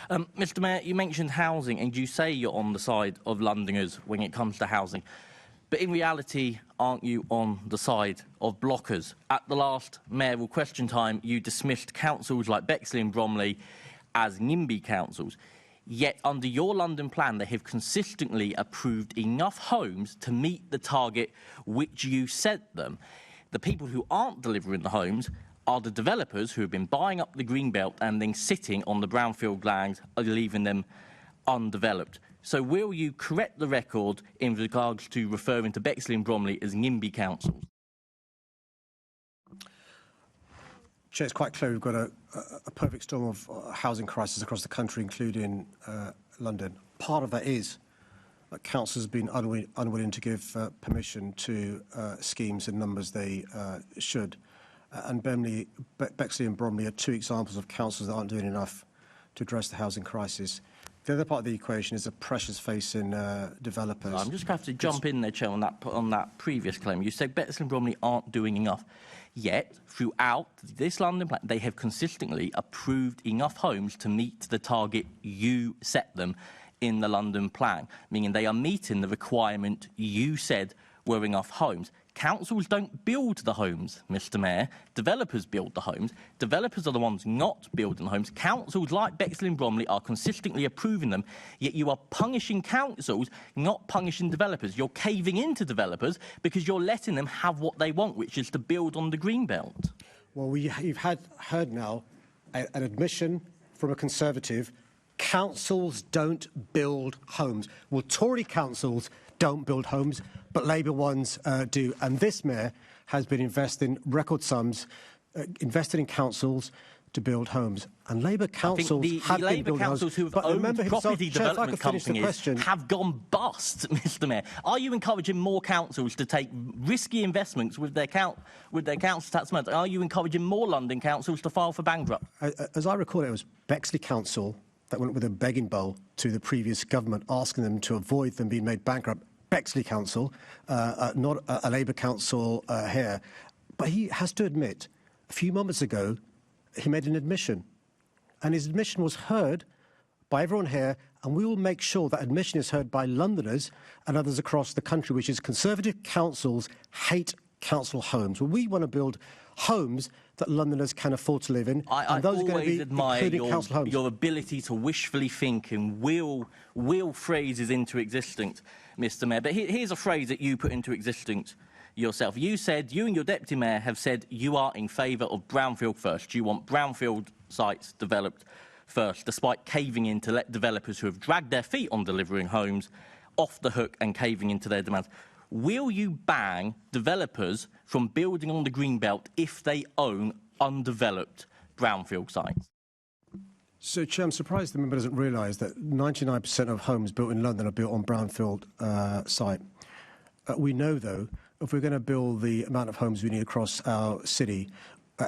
Mr Mayor, you mentioned housing, and you say you're on the side of Londoners when it comes to housing. But in reality, aren't you on the side of blockers? At the last mayoral question time, you dismissed councils like Bexley and Bromley as NIMBY councils. Yet, under your London plan, they have consistently approved enough homes to meet the target which you set them. The people who aren't delivering the homes are the developers who have been buying up the greenbelt and then sitting on the brownfield lands, leaving them undeveloped. So will you correct the record in regards to referring to Bexley and Bromley as NIMBY councils? Chair, it's quite clear we've got a perfect storm of housing crisis across the country, including London. Part of that is that councils have been unwilling to give permission to schemes in numbers they should. And Bexley and Bromley are two examples of councils that aren't doing enough to address the housing crisis. The other part of the equation is the pressures facing developers. I'm just going to have to jump in there, Chair, on that previous claim. You said Bexley and Bromley aren't doing enough. Yet, throughout this London plan, they have consistently approved enough homes to meet the target you set them in the London plan, meaning they are meeting the requirement you said were enough homes. Councils don't build the homes, Mr Mayor. Developers build the homes. Developers are the ones not building the homes. Councils like Bexley and Bromley are consistently approving them, yet you are punishing councils, not punishing developers. You're caving into developers because you're letting them have what they want, which is to build on the greenbelt. Well, you've heard now an admission from a Conservative. Councils don't build homes. Well, Tory councils don't build homes, but Labour ones do. And this mayor has been investing record sums, invested in councils to build homes. And Labour councils have been building homes. Who have owned property development companies have gone bust, Mr Mayor. Are you encouraging more councils to take risky investments with their council tax money? Are you encouraging more London councils to file for bankrupt? As I recall, it was Bexley Council that went with a begging bowl to the previous government, asking them to avoid them being made bankrupt. Bexley Council, not a Labour council here. But he has to admit, a few moments ago, he made an admission. And his admission was heard by everyone here, and we will make sure that admission is heard by Londoners and others across the country, which is Conservative councils hate council homes. Well, we want to build homes that Londoners can afford to live in. I always admire your ability to wishfully think and will phrases into existence, Mr Mayor. But here's a phrase that you put into existence yourself. You and your Deputy Mayor have said you are in favour of brownfield first. You want brownfield sites developed first, despite caving in to let developers who have dragged their feet on delivering homes off the hook and caving into their demands. Will you ban developers from building on the greenbelt if they own undeveloped brownfield sites? So, Chair, I'm surprised the member doesn't realise that 99% of homes built in London are built on brownfield site. We know, though, if we're going to build the amount of homes we need across our city,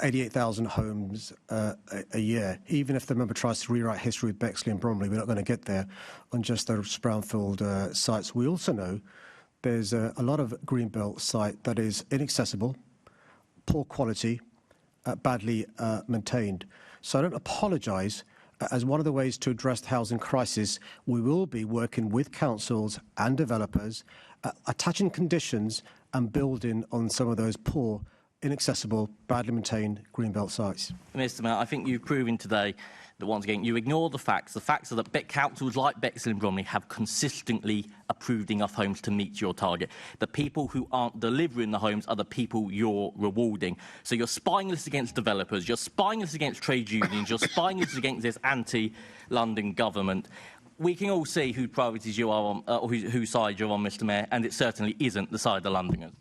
88,000 homes a year, even if the member tries to rewrite history with Bexley and Bromley, we're not going to get there on just those brownfield sites. We also know there's a lot of greenbelt site that is inaccessible, poor quality, badly maintained. So I don't apologise. As one of the ways to address the housing crisis, we will be working with councils and developers, attaching conditions and building on some of those poor, inaccessible, badly maintained greenbelt sites. Mr Mayor, I think you've proven today that, once again, you ignore the facts. The facts are that councils like Bexley and Bromley have consistently approved enough homes to meet your target. The people who aren't delivering the homes are the people you're rewarding. So you're spineless against developers, you're spineless against trade unions, you're spineless against this anti-London government. We can all see whose priorities you are on, or whose side you're on, Mr Mayor, and it certainly isn't the side of Londoners.